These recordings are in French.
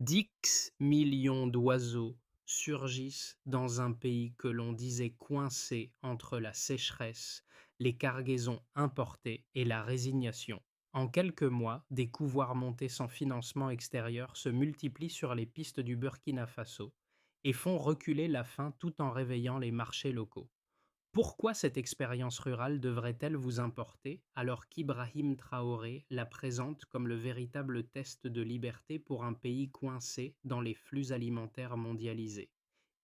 Dix millions d'oiseaux surgissent dans un pays que l'on disait coincé entre la sécheresse, les cargaisons importées et la résignation. En quelques mois, des couvoirs montés sans financement extérieur se multiplient sur les pistes du Burkina Faso et font reculer la faim tout en réveillant les marchés locaux. Pourquoi cette expérience rurale devrait-elle vous importer alors qu'Ibrahim Traoré la présente comme le véritable test de liberté pour un pays coincé dans les flux alimentaires mondialisés?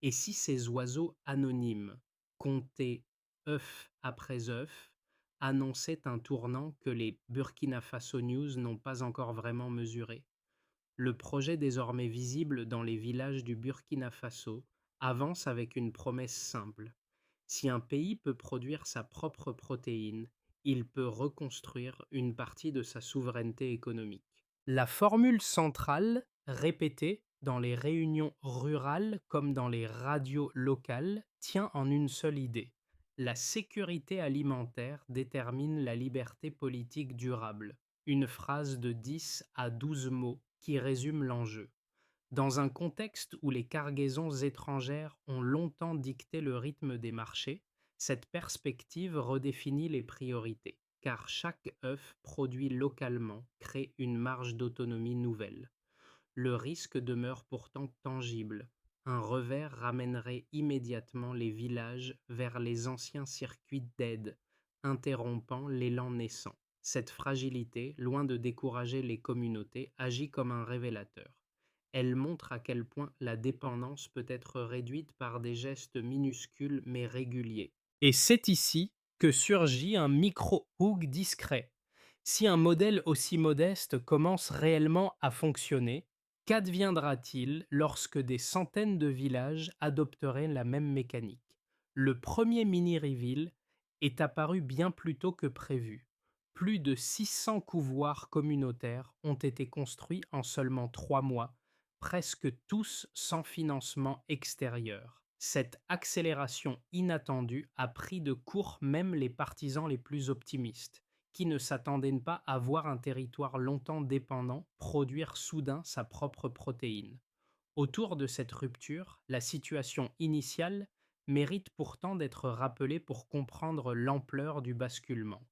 Et si ces oiseaux anonymes, comptés œuf après œuf, annonçaient un tournant que les Burkina Faso News n'ont pas encore vraiment mesuré? Le projet désormais visible dans les villages du Burkina Faso avance avec une promesse simple: si un pays peut produire sa propre protéine, il peut reconstruire une partie de sa souveraineté économique. La formule centrale, répétée dans les réunions rurales comme dans les radios locales, tient en une seule idée: la sécurité alimentaire détermine la liberté politique durable. Une phrase de 10 à 12 mots qui résume l'enjeu. Dans un contexte où les cargaisons étrangères ont longtemps dicté le rythme des marchés, cette perspective redéfinit les priorités, car chaque œuf produit localement crée une marge d'autonomie nouvelle. Le risque demeure pourtant tangible. Un revers ramènerait immédiatement les villages vers les anciens circuits d'aide, interrompant l'élan naissant. Cette fragilité, loin de décourager les communautés, agit comme un révélateur. Elle montre à quel point la dépendance peut être réduite par des gestes minuscules mais réguliers. Et c'est ici que surgit un micro-hook discret. Si un modèle aussi modeste commence réellement à fonctionner, qu'adviendra-t-il lorsque des centaines de villages adopteraient la même mécanique? Le premier mini-reveal est apparu bien plus tôt que prévu. Plus de 600 couvoirs communautaires ont été construits en seulement 3 mois, presque tous sans financement extérieur. Cette accélération inattendue a pris de court même les partisans les plus optimistes, qui ne s'attendaient pas à voir un territoire longtemps dépendant produire soudain sa propre protéine. Autour de cette rupture, la situation initiale mérite pourtant d'être rappelée pour comprendre l'ampleur du basculement.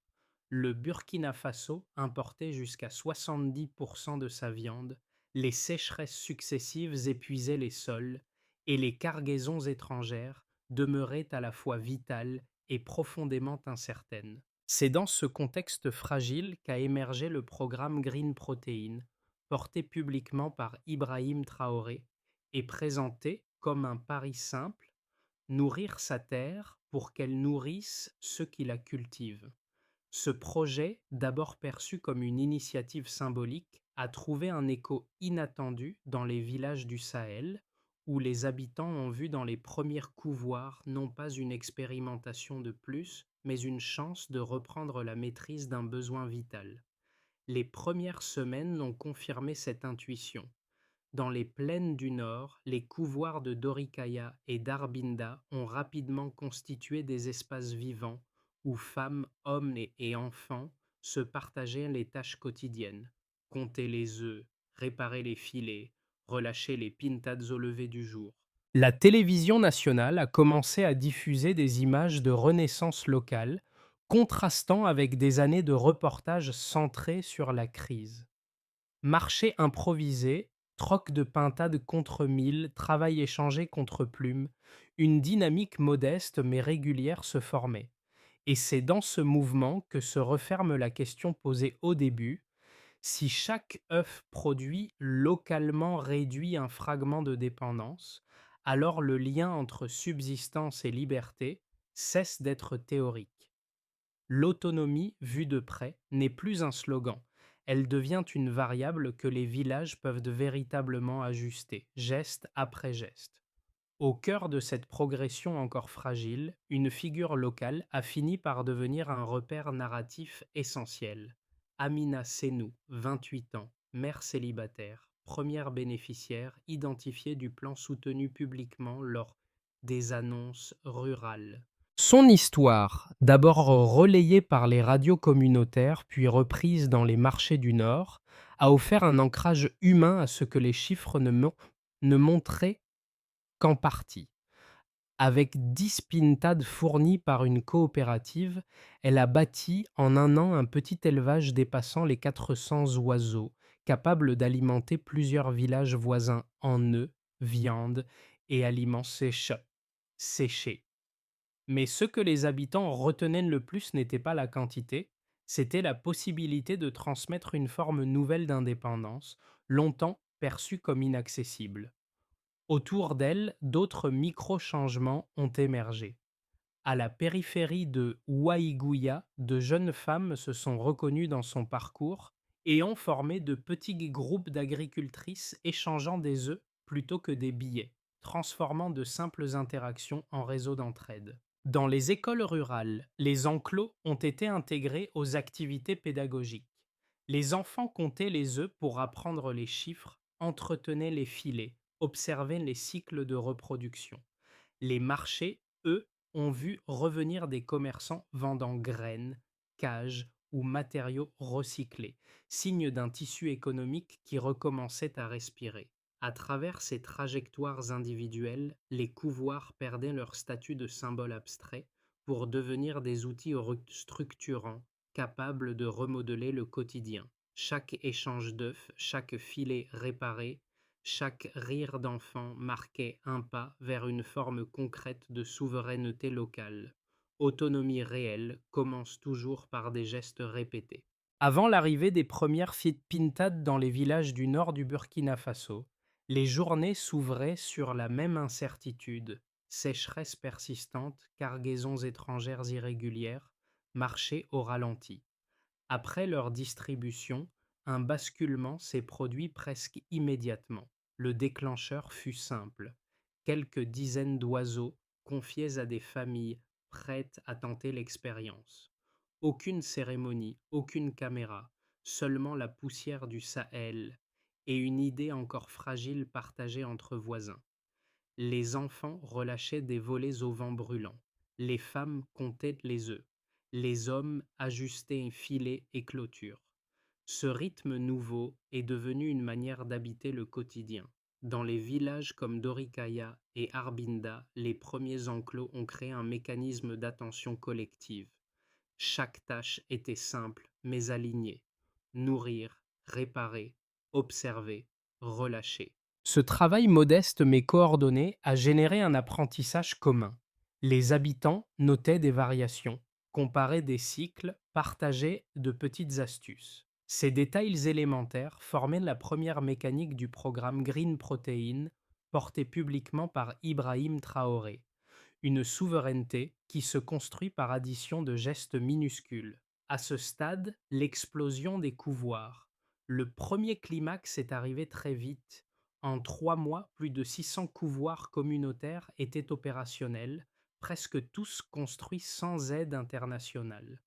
Le Burkina Faso importait jusqu'à 70% de sa viande, les sécheresses successives épuisaient les sols, et les cargaisons étrangères demeuraient à la fois vitales et profondément incertaines. C'est dans ce contexte fragile qu'a émergé le programme Green Protein, porté publiquement par Ibrahim Traoré et présenté comme un pari simple: nourrir sa terre pour qu'elle nourrisse ceux qui la cultivent. Ce projet, d'abord perçu comme une initiative symbolique, a trouvé un écho inattendu dans les villages du Sahel, où les habitants ont vu dans les premiers couvoirs non pas une expérimentation de plus, mais une chance de reprendre la maîtrise d'un besoin vital. Les premières semaines ont confirmé cette intuition. Dans les plaines du Nord, les couvoirs de Dorikaya et d'Arbinda ont rapidement constitué des espaces vivants où femmes, hommes et enfants se partageaient les tâches quotidiennes: compter les œufs, réparer les filets, relâcher les pintades au lever du jour. La télévision nationale a commencé à diffuser des images de renaissance locale, contrastant avec des années de reportages centrés sur la crise. Marché improvisé, troc de pintade contre mille, travail échangé contre plume, une dynamique modeste mais régulière se formait. Et c'est dans ce mouvement que se referme la question posée au début: si chaque œuf produit localement réduit un fragment de dépendance, alors le lien entre subsistance et liberté cesse d'être théorique. L'autonomie, vue de près, n'est plus un slogan. Elle devient une variable que les villages peuvent véritablement ajuster, geste après geste. Au cœur de cette progression encore fragile, une figure locale a fini par devenir un repère narratif essentiel. Amina Senou, 28 ans, mère célibataire, première bénéficiaire identifiée du plan soutenu publiquement lors des annonces rurales. Son histoire, d'abord relayée par les radios communautaires puis reprise dans les marchés du Nord, a offert un ancrage humain à ce que les chiffres ne montraient qu'en partie. Avec 10 pintades fournies par une coopérative, elle a bâti en un an un petit élevage dépassant les 400 oiseaux, capable d'alimenter plusieurs villages voisins en œufs, viande et aliments séchés. Mais ce que les habitants retenaient le plus n'était pas la quantité, c'était la possibilité de transmettre une forme nouvelle d'indépendance, longtemps perçue comme inaccessible. Autour d'elle, d'autres micro-changements ont émergé. À la périphérie de Waiguya, de jeunes femmes se sont reconnues dans son parcours et ont formé de petits groupes d'agricultrices échangeant des œufs plutôt que des billets, transformant de simples interactions en réseaux d'entraide. Dans les écoles rurales, les enclos ont été intégrés aux activités pédagogiques. Les enfants comptaient les œufs pour apprendre les chiffres, entretenaient les filets, observaient les cycles de reproduction. Les marchés, eux, ont vu revenir des commerçants vendant graines, cages ou matériaux recyclés, signe d'un tissu économique qui recommençait à respirer. À travers ces trajectoires individuelles, les couvoirs perdaient leur statut de symbole abstrait pour devenir des outils structurants, capables de remodeler le quotidien. Chaque échange d'œufs, chaque filet réparé, chaque rire d'enfant marquait un pas vers une forme concrète de souveraineté locale. Autonomie réelle commence toujours par des gestes répétés. Avant l'arrivée des premières pintades dans les villages du nord du Burkina Faso, les journées s'ouvraient sur la même incertitude: sécheresse persistante, cargaisons étrangères irrégulières, marché au ralenti. Après leur distribution, un basculement s'est produit presque immédiatement. Le déclencheur fut simple: quelques dizaines d'oiseaux confiés à des familles prêtes à tenter l'expérience. Aucune cérémonie, aucune caméra, seulement la poussière du Sahel et une idée encore fragile partagée entre voisins. Les enfants relâchaient des volées au vent brûlant. Les femmes comptaient les œufs. Les hommes ajustaient filets et clôtures. Ce rythme nouveau est devenu une manière d'habiter le quotidien. Dans les villages comme Dorikaya et Arbinda, les premiers enclos ont créé un mécanisme d'attention collective. Chaque tâche était simple mais alignée: nourrir, réparer, observer, relâcher. Ce travail modeste mais coordonné a généré un apprentissage commun. Les habitants notaient des variations, comparaient des cycles, partageaient de petites astuces. Ces détails élémentaires formaient la première mécanique du programme Green Protein, porté publiquement par Ibrahim Traoré. Une souveraineté qui se construit par addition de gestes minuscules. À ce stade, l'explosion des couvoirs. Le premier climax est arrivé très vite. En 3 mois, plus de 600 couvoirs communautaires étaient opérationnels, presque tous construits sans aide internationale.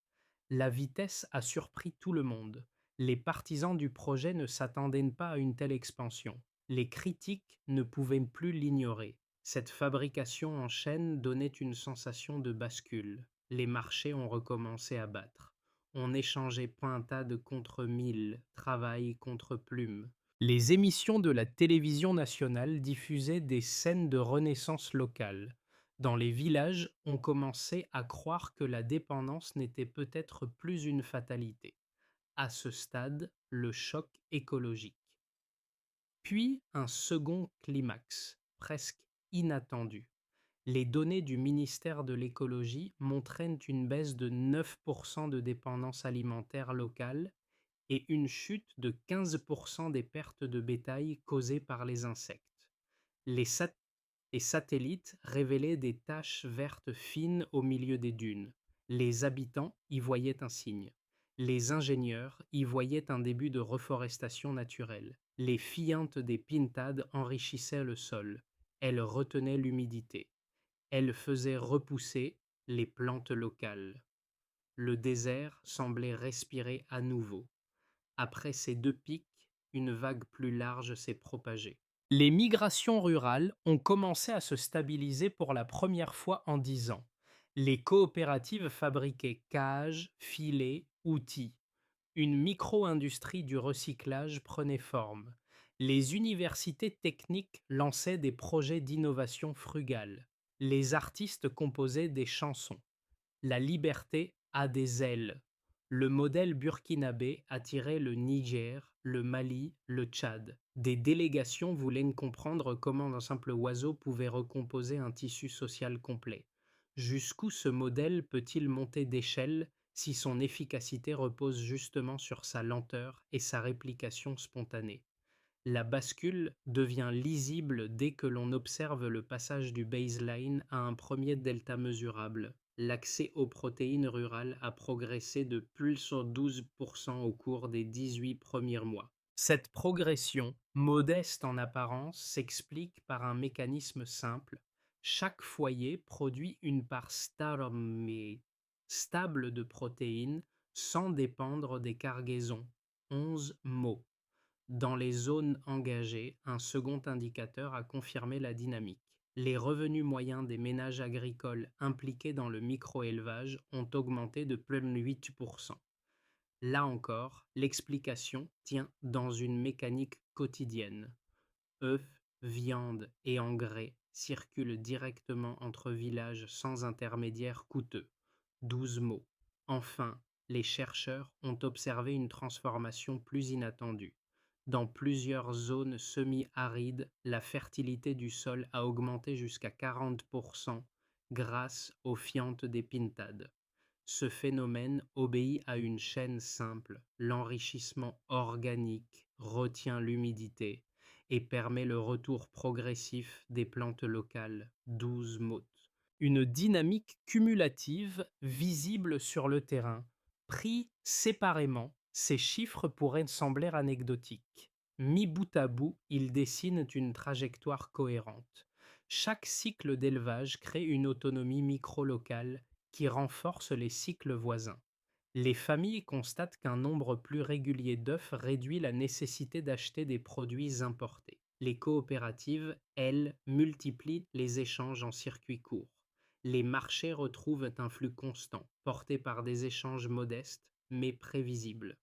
La vitesse a surpris tout le monde. Les partisans du projet ne s'attendaient pas à une telle expansion. Les critiques ne pouvaient plus l'ignorer. Cette fabrication en chaîne donnait une sensation de bascule. Les marchés ont recommencé à battre. On échangeait pintades contre mille, travail contre plume. Les émissions de la télévision nationale diffusaient des scènes de renaissance locale. Dans les villages, on commençait à croire que la dépendance n'était peut-être plus une fatalité. À ce stade, le choc écologique. Puis un second climax, presque inattendu. Les données du ministère de l'écologie montraient une baisse de 9% de dépendance alimentaire locale et une chute de 15% des pertes de bétail causées par les insectes. Les, les satellites révélaient des taches vertes fines au milieu des dunes. Les habitants y voyaient un signe. Les ingénieurs y voyaient un début de reforestation naturelle. Les fientes des pintades enrichissaient le sol. Elles retenaient l'humidité. Elles faisaient repousser les plantes locales. Le désert semblait respirer à nouveau. Après ces deux pics, une vague plus large s'est propagée. Les migrations rurales ont commencé à se stabiliser pour la première fois en 10 ans. Les coopératives fabriquaient cages, filets, outils. Une micro-industrie du recyclage prenait forme. Les universités techniques lançaient des projets d'innovation frugale. Les artistes composaient des chansons. La liberté a des ailes. Le modèle burkinabé attirait le Niger, le Mali, le Tchad. Des délégations voulaient comprendre comment un simple oiseau pouvait recomposer un tissu social complet. Jusqu'où ce modèle peut-il monter d'échelle si son efficacité repose justement sur sa lenteur et sa réplication spontanée? La bascule devient lisible dès que l'on observe le passage du baseline à un premier delta mesurable. L'accès aux protéines rurales a progressé de plus de 12% au cours des 18 premiers mois. Cette progression, modeste en apparence, s'explique par un mécanisme simple. Chaque foyer produit une part stable de protéines sans dépendre des cargaisons. 11 mots. Dans les zones engagées, un second indicateur a confirmé la dynamique. Les revenus moyens des ménages agricoles impliqués dans le micro-élevage ont augmenté de plus de 8%. Là encore, l'explication tient dans une mécanique quotidienne. Œufs, viande et engrais circulent directement entre villages sans intermédiaire coûteux. 12 mots. Enfin, les chercheurs ont observé une transformation plus inattendue. Dans plusieurs zones semi-arides, la fertilité du sol a augmenté jusqu'à 40% grâce aux fientes des pintades. Ce phénomène obéit à une chaîne simple. L'enrichissement organique retient l'humidité et permet le retour progressif des plantes locales. 12 mots. Une dynamique cumulative visible sur le terrain. Pris séparément, ces chiffres pourraient sembler anecdotiques. Mis bout à bout, ils dessinent une trajectoire cohérente. Chaque cycle d'élevage crée une autonomie micro-locale qui renforce les cycles voisins. Les familles constatent qu'un nombre plus régulier d'œufs réduit la nécessité d'acheter des produits importés. Les coopératives, elles, multiplient les échanges en circuit court. Les marchés retrouvent un flux constant, porté par des échanges modestes, mais prévisibles.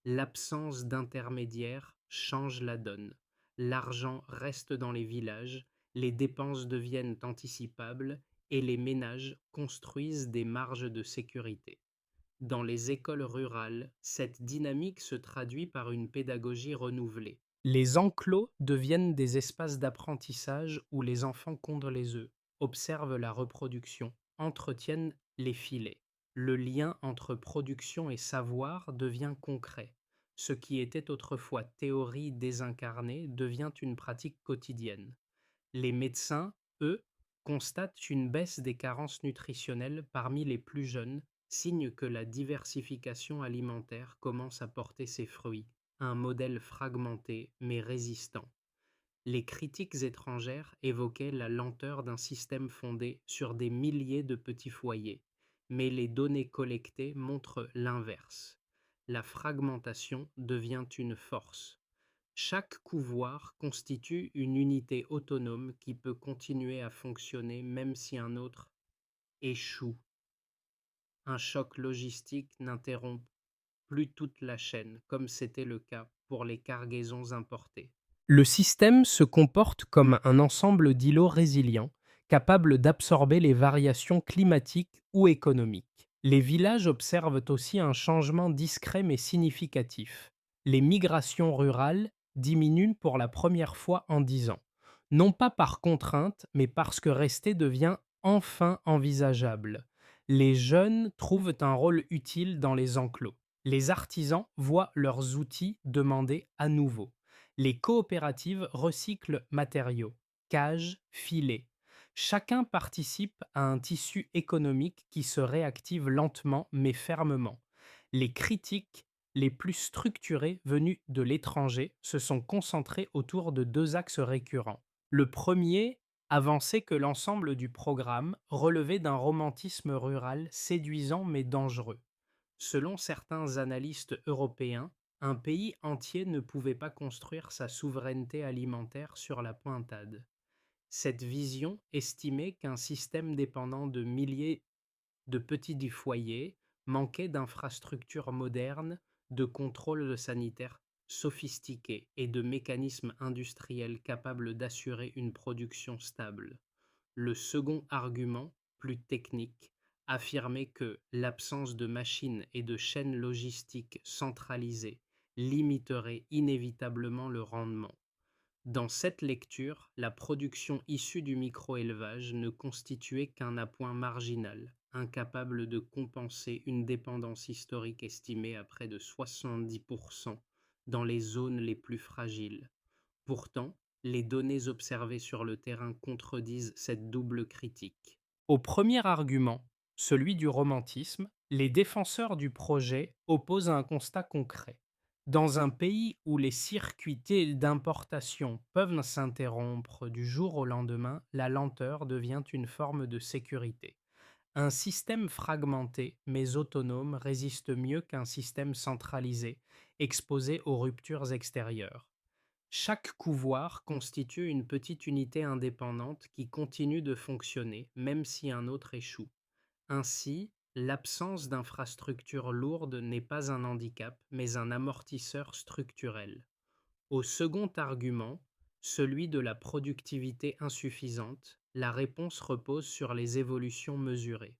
L'absence d'intermédiaires change la donne. L'argent reste dans les villages, les dépenses deviennent anticipables et les ménages construisent des marges de sécurité. Dans les écoles rurales, cette dynamique se traduit par une pédagogie renouvelée. Les enclos deviennent des espaces d'apprentissage où les enfants pondent les œufs, observent la reproduction, entretiennent les filets. Le lien entre production et savoir devient concret. Ce qui était autrefois théorie désincarnée devient une pratique quotidienne. Les médecins, eux, constatent une baisse des carences nutritionnelles parmi les plus jeunes, signe que la diversification alimentaire commence à porter ses fruits, un modèle fragmenté mais résistant. Les critiques étrangères évoquaient la lenteur d'un système fondé sur des milliers de petits foyers, mais les données collectées montrent l'inverse. La fragmentation devient une force. Chaque couvoir constitue une unité autonome qui peut continuer à fonctionner même si un autre échoue. Un choc logistique n'interrompt plus toute la chaîne, comme c'était le cas pour les cargaisons importées. Le système se comporte comme un ensemble d'îlots résilients, capables d'absorber les variations climatiques ou économiques. Les villages observent aussi un changement discret mais significatif. Les migrations rurales diminuent pour la première fois en 10 ans. Non pas par contrainte, mais parce que rester devient enfin envisageable. Les jeunes trouvent un rôle utile dans les enclos. Les artisans voient leurs outils demandés à nouveau. Les coopératives recyclent matériaux, cages, filets. Chacun participe à un tissu économique qui se réactive lentement mais fermement. Les critiques les plus structurées venues de l'étranger se sont concentrées autour de deux axes récurrents. Le premier avançait que l'ensemble du programme relevait d'un romantisme rural séduisant mais dangereux. Selon certains analystes européens, un pays entier ne pouvait pas construire sa souveraineté alimentaire sur la pointade. Cette vision estimait qu'un système dépendant de milliers de petits foyers manquaient d'infrastructures modernes, de contrôles sanitaires sophistiqués et de mécanismes industriels capables d'assurer une production stable. Le second argument, plus technique, affirmait que l'absence de machines et de chaînes logistiques centralisées limiterait inévitablement le rendement. Dans cette lecture, la production issue du microélevage ne constituait qu'un appoint marginal, incapable de compenser une dépendance historique estimée à près de 70% dans les zones les plus fragiles. Pourtant, les données observées sur le terrain contredisent cette double critique. Au premier argument, celui du romantisme, les défenseurs du projet opposent un constat concret. Dans un pays où les circuits d'importation peuvent s'interrompre du jour au lendemain, la lenteur devient une forme de sécurité. Un système fragmenté mais autonome résiste mieux qu'un système centralisé, exposé aux ruptures extérieures. Chaque couvoir constitue une petite unité indépendante qui continue de fonctionner même si un autre échoue. Ainsi, l'absence d'infrastructures lourdes n'est pas un handicap, mais un amortisseur structurel. Au second argument, celui de la productivité insuffisante, la réponse repose sur les évolutions mesurées.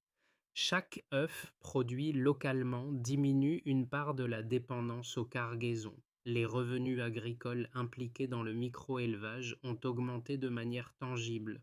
Chaque œuf produit localement diminue une part de la dépendance aux cargaisons. Les revenus agricoles impliqués dans le micro-élevage ont augmenté de manière tangible,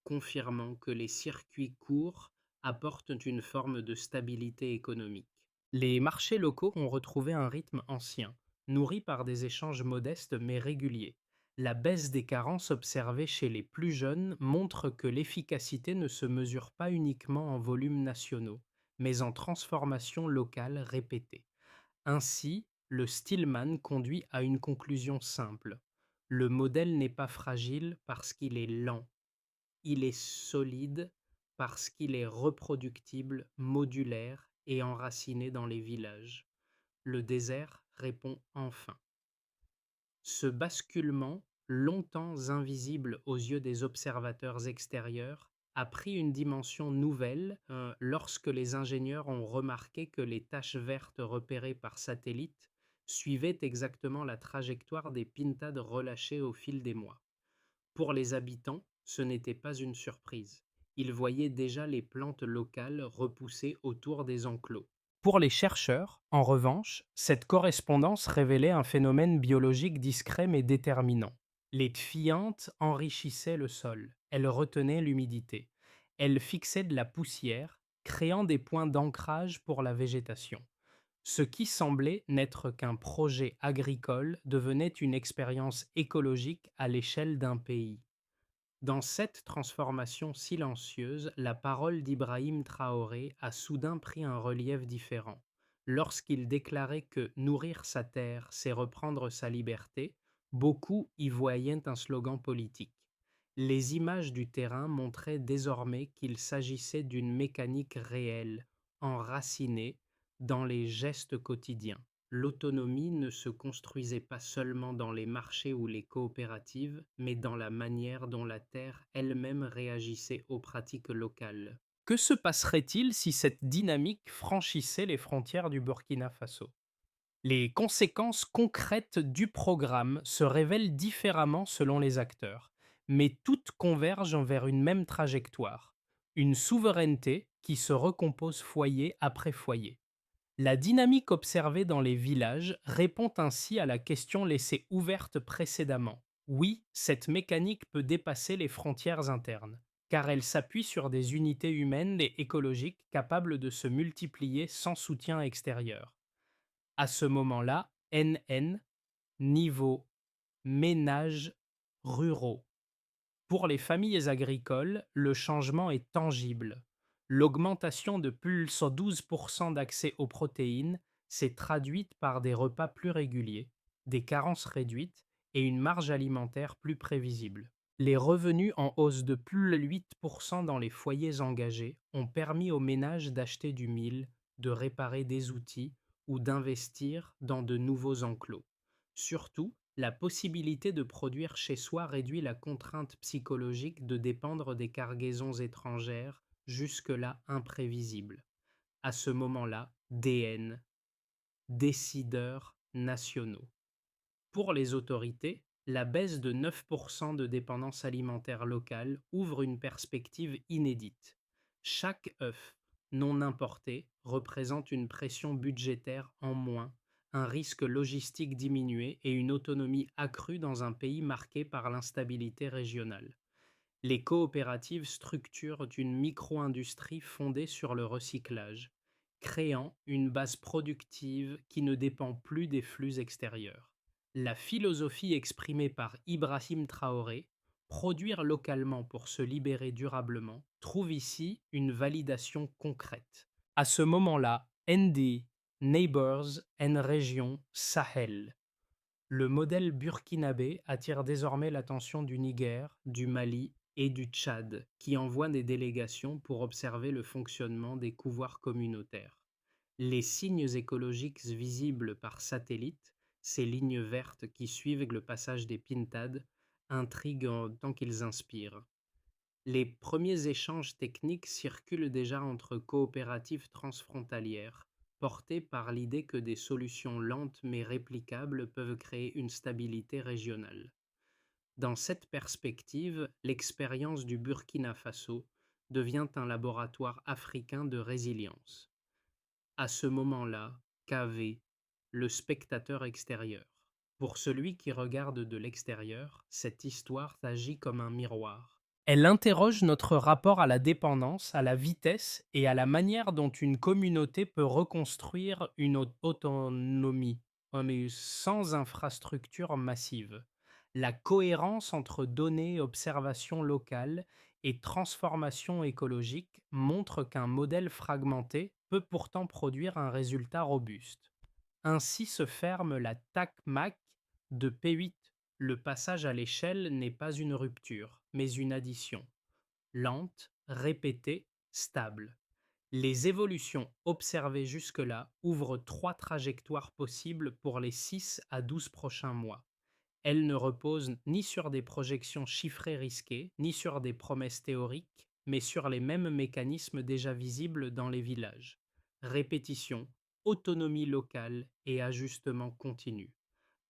confirmant que les circuits courts apportent une forme de stabilité économique. Les marchés locaux ont retrouvé un rythme ancien, nourri par des échanges modestes mais réguliers. La baisse des carences observée chez les plus jeunes montre que l'efficacité ne se mesure pas uniquement en volumes nationaux, mais en transformations locales répétées. Ainsi, le Stillman conduit à une conclusion simple. Le modèle n'est pas fragile parce qu'il est lent, il est solide parce qu'il est reproductible, modulaire et enraciné dans les villages. Le désert répond enfin. Ce basculement, longtemps invisible aux yeux des observateurs extérieurs, a pris une dimension nouvelle lorsque les ingénieurs ont remarqué que les taches vertes repérées par satellite suivaient exactement la trajectoire des pintades relâchées au fil des mois. Pour les habitants, ce n'était pas une surprise. Ils voyaient déjà les plantes locales repousser autour des enclos. Pour les chercheurs, en revanche, cette correspondance révélait un phénomène biologique discret mais déterminant. Les tfiantes enrichissaient le sol, elles retenaient l'humidité, elles fixaient de la poussière, créant des points d'ancrage pour la végétation. Ce qui semblait n'être qu'un projet agricole devenait une expérience écologique à l'échelle d'un pays. Dans cette transformation silencieuse, la parole d'Ibrahim Traoré a soudain pris un relief différent. Lorsqu'il déclarait que nourrir sa terre, c'est reprendre sa liberté, beaucoup y voyaient un slogan politique. Les images du terrain montraient désormais qu'il s'agissait d'une mécanique réelle, enracinée dans les gestes quotidiens. L'autonomie ne se construisait pas seulement dans les marchés ou les coopératives, mais dans la manière dont la terre elle-même réagissait aux pratiques locales. Que se passerait-il si cette dynamique franchissait les frontières du Burkina Faso? Les conséquences concrètes du programme se révèlent différemment selon les acteurs, mais toutes convergent vers une même trajectoire, une souveraineté qui se recompose foyer après foyer. La dynamique observée dans les villages répond ainsi à la question laissée ouverte précédemment. Oui, cette mécanique peut dépasser les frontières internes, car elle s'appuie sur des unités humaines et écologiques capables de se multiplier sans soutien extérieur. À ce moment-là, NN, niveau ménages ruraux. Pour les familles agricoles, le changement est tangible. L'augmentation de plus de 12% d'accès aux protéines s'est traduite par des repas plus réguliers, des carences réduites et une marge alimentaire plus prévisible. Les revenus en hausse de plus de 8% dans les foyers engagés ont permis aux ménages d'acheter du mil, de réparer des outils ou d'investir dans de nouveaux enclos. Surtout, la possibilité de produire chez soi réduit la contrainte psychologique de dépendre des cargaisons étrangères, jusque-là imprévisibles. À ce moment-là, DN, décideurs nationaux. Pour les autorités, la baisse de 9% de dépendance alimentaire locale ouvre une perspective inédite. Chaque œuf non importé représente une pression budgétaire en moins, un risque logistique diminué et une autonomie accrue dans un pays marqué par l'instabilité régionale. Les coopératives structurent une micro-industrie fondée sur le recyclage, créant une base productive qui ne dépend plus des flux extérieurs. La philosophie exprimée par Ibrahim Traoré, produire localement pour se libérer durablement, trouve ici une validation concrète. À ce moment-là, ND, Neighbors and Region Sahel. Le modèle burkinabé attire désormais l'attention du Niger, du Mali et du Tchad, qui envoient des délégations pour observer le fonctionnement des couvoirs communautaires. Les signes écologiques visibles par satellite, ces lignes vertes qui suivent le passage des pintades, intriguent tant qu'ils inspirent. Les premiers échanges techniques circulent déjà entre coopératives transfrontalières, portées par l'idée que des solutions lentes mais réplicables peuvent créer une stabilité régionale. Dans cette perspective, l'expérience du Burkina Faso devient un laboratoire africain de résilience. À ce moment-là, KV, le spectateur extérieur. Pour celui qui regarde de l'extérieur, cette histoire agit comme un miroir. Elle interroge notre rapport à la dépendance, à la vitesse et à la manière dont une communauté peut reconstruire une autonomie, mais sans infrastructure massive. La cohérence entre données, observations locales et transformation écologique montre qu'un modèle fragmenté peut pourtant produire un résultat robuste. Ainsi se ferme la TAC-MAC de P8. Le passage à l'échelle n'est pas une rupture, mais une addition, lente, répétée, stable. Les évolutions observées jusque-là ouvrent 3 trajectoires possibles pour les 6 à 12 prochains mois. Elles ne reposent ni sur des projections chiffrées risquées, ni sur des promesses théoriques, mais sur les mêmes mécanismes déjà visibles dans les villages. Répétition, autonomie locale et ajustement continu.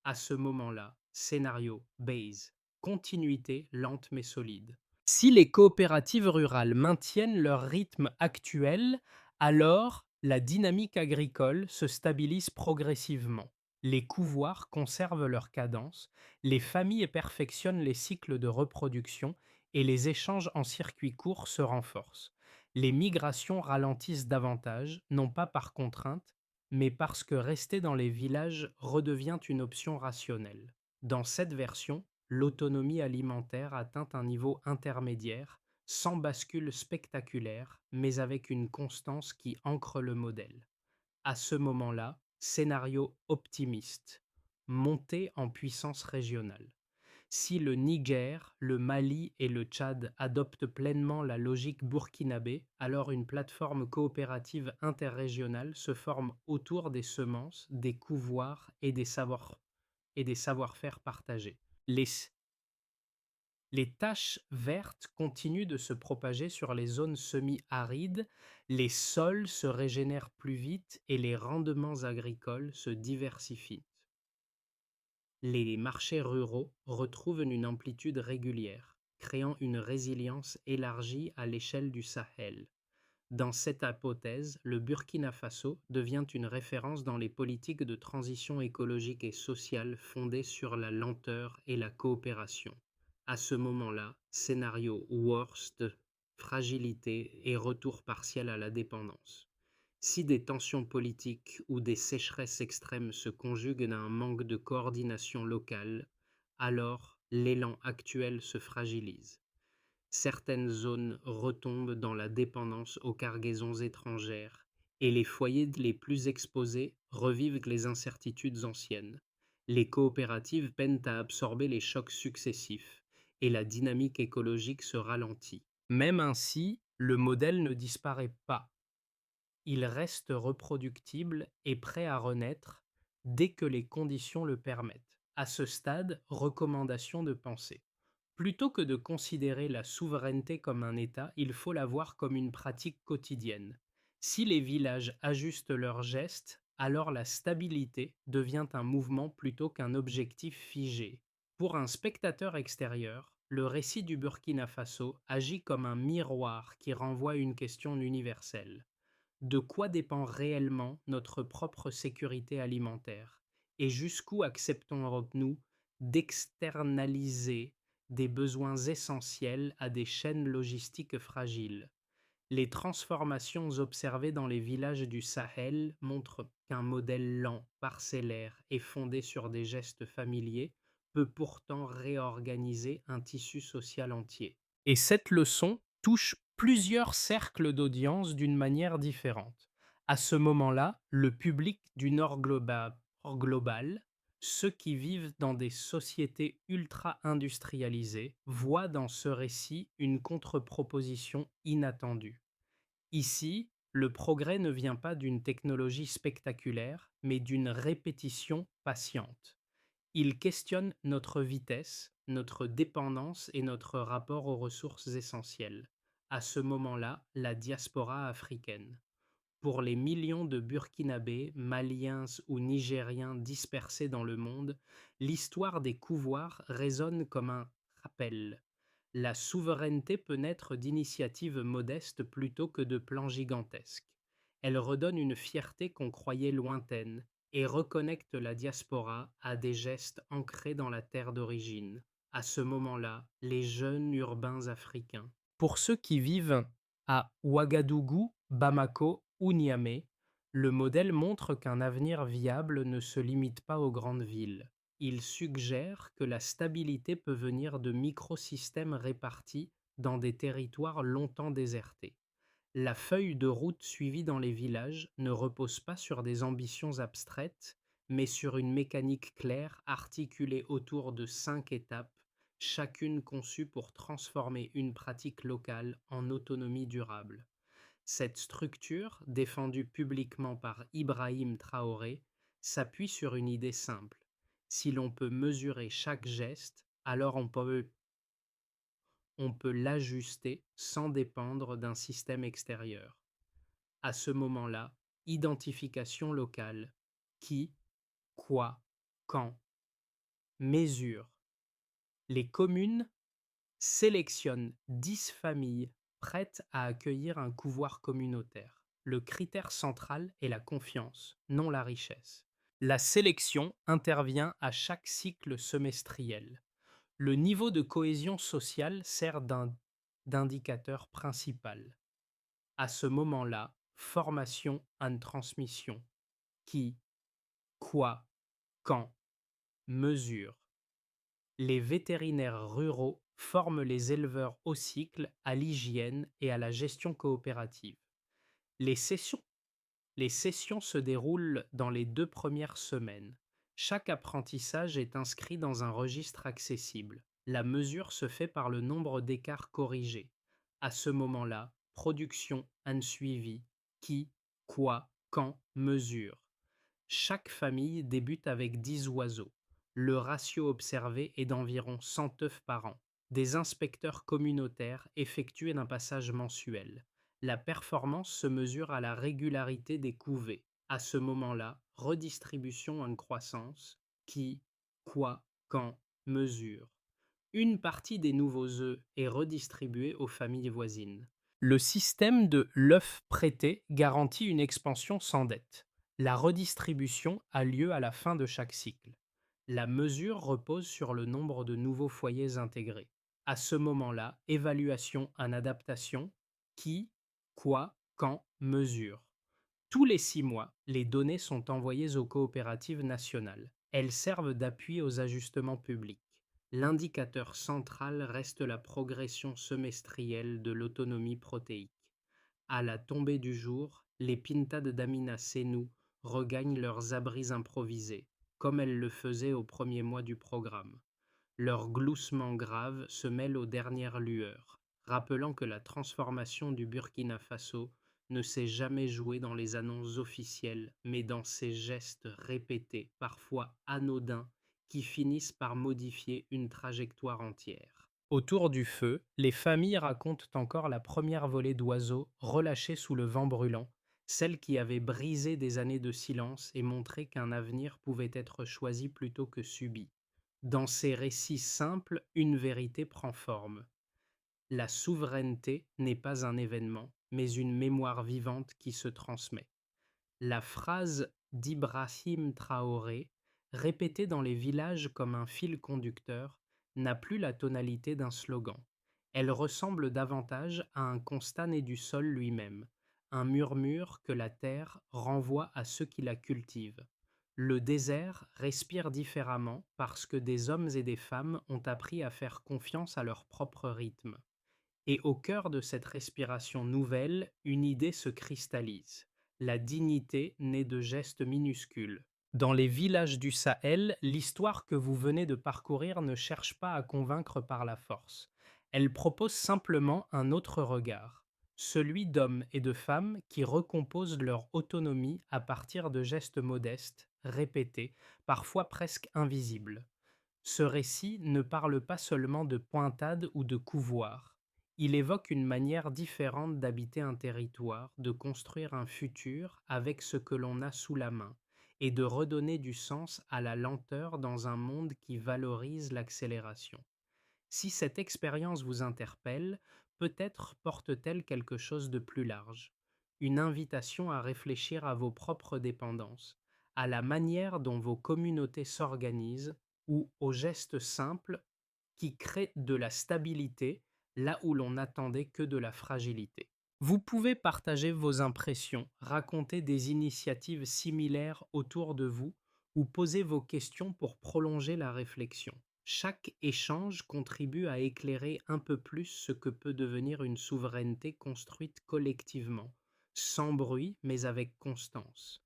À ce moment-là, scénario, base, continuité lente mais solide. Si les coopératives rurales maintiennent leur rythme actuel, alors la dynamique agricole se stabilise progressivement. Les couvoirs conservent leur cadence, les familles perfectionnent les cycles de reproduction et les échanges en circuit court se renforcent. Les migrations ralentissent davantage, non pas par contrainte, mais parce que rester dans les villages redevient une option rationnelle. Dans cette version, l'autonomie alimentaire atteint un niveau intermédiaire, sans bascule spectaculaire, mais avec une constance qui ancre le modèle. À ce moment-là, scénario optimiste, montée en puissance régionale. Si le Niger, le Mali et le Tchad adoptent pleinement la logique burkinabé, alors une plateforme coopérative interrégionale se forme autour des semences, des couvoirs et des savoir-faire partagés. Les taches vertes continuent de se propager sur les zones semi-arides, les sols se régénèrent plus vite et les rendements agricoles se diversifient. Les marchés ruraux retrouvent une amplitude régulière, créant une résilience élargie à l'échelle du Sahel. Dans cette hypothèse, le Burkina Faso devient une référence dans les politiques de transition écologique et sociale fondées sur la lenteur et la coopération. À ce moment-là, scénario worst, fragilité et retour partiel à la dépendance. Si des tensions politiques ou des sécheresses extrêmes se conjuguent à un manque de coordination locale, alors l'élan actuel se fragilise. Certaines zones retombent dans la dépendance aux cargaisons étrangères et les foyers les plus exposés revivent les incertitudes anciennes. Les coopératives peinent à absorber les chocs successifs et la dynamique écologique se ralentit. Même ainsi, le modèle ne disparaît pas. Il reste reproductible et prêt à renaître dès que les conditions le permettent. À ce stade, recommandation de pensée. Plutôt que de considérer la souveraineté comme un état, il faut la voir comme une pratique quotidienne. Si les villages ajustent leurs gestes, alors la stabilité devient un mouvement plutôt qu'un objectif figé. Pour un spectateur extérieur, le récit du Burkina Faso agit comme un miroir qui renvoie une question universelle. De quoi dépend réellement notre propre sécurité alimentaire? Et jusqu'où acceptons-nous d'externaliser des besoins essentiels à des chaînes logistiques fragiles? Les transformations observées dans les villages du Sahel montrent qu'un modèle lent, parcellaire et fondé sur des gestes familiers peut pourtant réorganiser un tissu social entier. Et cette leçon touche plusieurs cercles d'audience d'une manière différente. À ce moment-là, le public du Nord global, ceux qui vivent dans des sociétés ultra-industrialisées, voient dans ce récit une contre-proposition inattendue. Ici, le progrès ne vient pas d'une technologie spectaculaire, mais d'une répétition patiente. Il questionne notre vitesse, notre dépendance et notre rapport aux ressources essentielles. À ce moment-là, la diaspora africaine. Pour les millions de Burkinabés, Maliens ou Nigériens dispersés dans le monde, l'histoire des couvoirs résonne comme un rappel. La souveraineté peut naître d'initiatives modestes plutôt que de plans gigantesques. Elle redonne une fierté qu'on croyait lointaine et reconnecte la diaspora à des gestes ancrés dans la terre d'origine. À ce moment-là, les jeunes urbains africains. Pour ceux qui vivent à Ouagadougou, Bamako ou Niamey, le modèle montre qu'un avenir viable ne se limite pas aux grandes villes. Il suggère que la stabilité peut venir de microsystèmes répartis dans des territoires longtemps désertés. La feuille de route suivie dans les villages ne repose pas sur des ambitions abstraites, mais sur une mécanique claire articulée autour de 5 étapes, chacune conçue pour transformer une pratique locale en autonomie durable. Cette structure, défendue publiquement par Ibrahim Traoré, s'appuie sur une idée simple. Si l'on peut mesurer chaque geste, alors on peut l'ajuster sans dépendre d'un système extérieur. À ce moment-là, identification locale. Qui, quoi, quand. Mesure. Les communes sélectionnent 10 familles prêtes à accueillir un couvoir communautaire. Le critère central est la confiance, non la richesse. La sélection intervient à chaque cycle semestriel. Le niveau de cohésion sociale sert d'indicateur principal. À ce moment-là, formation and transmission. Qui, quoi, quand, mesure. Les vétérinaires ruraux forment les éleveurs au cycle, à l'hygiène et à la gestion coopérative. Les sessions, les sessions se déroulent dans les 2 premières semaines. Chaque apprentissage est inscrit dans un registre accessible. La mesure se fait par le nombre d'écarts corrigés. À ce moment-là, production and suivi. Qui, quoi, quand, mesure. Chaque famille débute avec 10 oiseaux. Le ratio observé est d'environ 100 œufs par an. Des inspecteurs communautaires effectuent un passage mensuel. La performance se mesure à la régularité des couvées. À ce moment-là, redistribution en croissance. Qui, quoi, quand, mesure. Une partie des nouveaux œufs est redistribuée aux familles voisines. Le système de l'œuf prêté garantit une expansion sans dette. La redistribution a lieu à la fin de chaque cycle. La mesure repose sur le nombre de nouveaux foyers intégrés. À ce moment-là, évaluation en adaptation. Qui, quoi, quand, mesure. Tous les 6 mois, les données sont envoyées aux coopératives nationales. Elles servent d'appui aux ajustements publics. L'indicateur central reste la progression semestrielle de l'autonomie protéique. À la tombée du jour, les pintades d'Amina Senou regagnent leurs abris improvisés, comme elles le faisaient au premier mois du programme. Leur gloussement grave se mêle aux dernières lueurs, rappelant que la transformation du Burkina Faso ne s'est jamais jouée dans les annonces officielles, mais dans ces gestes répétés, parfois anodins, qui finissent par modifier une trajectoire entière. Autour du feu, les familles racontent encore la première volée d'oiseaux relâchés sous le vent brûlant, celle qui avait brisé des années de silence et montré qu'un avenir pouvait être choisi plutôt que subi. Dans ces récits simples, une vérité prend forme. La souveraineté n'est pas un événement, mais une mémoire vivante qui se transmet. La phrase d'Ibrahim Traoré, répétée dans les villages comme un fil conducteur, n'a plus la tonalité d'un slogan. Elle ressemble davantage à un constat né du sol lui-même, un murmure que la terre renvoie à ceux qui la cultivent. Le désert respire différemment parce que des hommes et des femmes ont appris à faire confiance à leur propre rythme. Et au cœur de cette respiration nouvelle, une idée se cristallise. La dignité naît de gestes minuscules. Dans les villages du Sahel, l'histoire que vous venez de parcourir ne cherche pas à convaincre par la force. Elle propose simplement un autre regard, celui d'hommes et de femmes qui recomposent leur autonomie à partir de gestes modestes, répétés, parfois presque invisibles. Ce récit ne parle pas seulement de pointade ou de couvoirs. Il évoque une manière différente d'habiter un territoire, de construire un futur avec ce que l'on a sous la main, et de redonner du sens à la lenteur dans un monde qui valorise l'accélération. Si cette expérience vous interpelle, peut-être porte-t-elle quelque chose de plus large, une invitation à réfléchir à vos propres dépendances, à la manière dont vos communautés s'organisent ou aux gestes simples qui créent de la stabilité là où l'on n'attendait que de la fragilité. Vous pouvez partager vos impressions, raconter des initiatives similaires autour de vous ou poser vos questions pour prolonger la réflexion. Chaque échange contribue à éclairer un peu plus ce que peut devenir une souveraineté construite collectivement, sans bruit mais avec constance.